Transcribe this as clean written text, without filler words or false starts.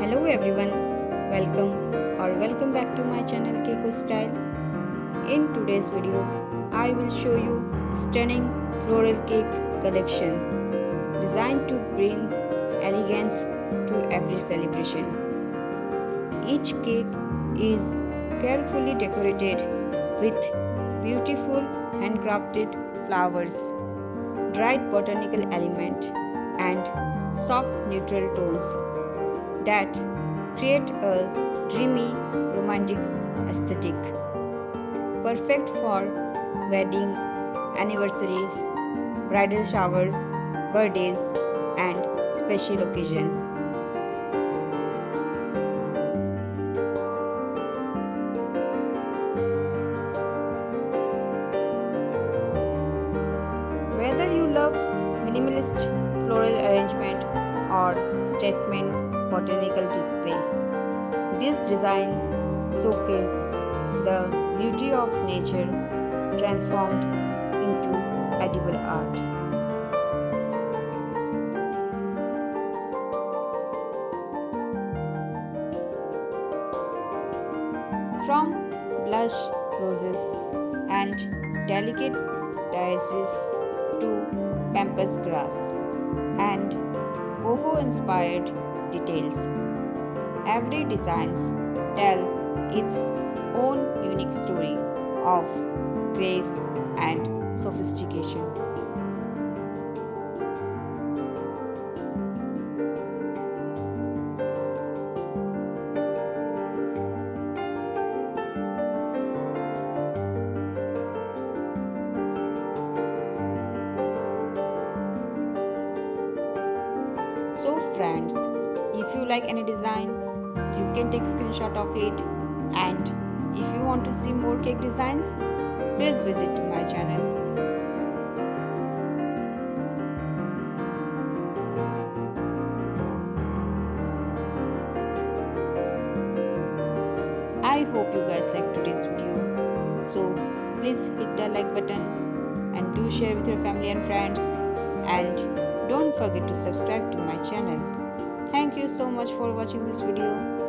Hello everyone, welcome back to my channel Keiko Style. In today's video, I will show you stunning floral cake collection designed to bring elegance to every celebration. Each cake is carefully decorated with beautiful handcrafted flowers, dried botanical element and soft neutral tones that create a dreamy, romantic aesthetic. Perfect for wedding, anniversaries, bridal showers, birthdays, and special occasion. Whether you love minimalist floral arrangement or statement botanical display, this design showcases the beauty of nature transformed into edible art. From blush roses and delicate daisies to Pampas grass and Boho inspired details. Every designs tell its own unique story of grace and sophistication. So friends, if you like any design, you can take screenshot of it, and if you want to see more cake designs, please visit to my channel. I hope you guys liked today's video, so please hit the like button and do share with your family and friends, and don't forget to subscribe to my channel. Thank you so much for watching this video.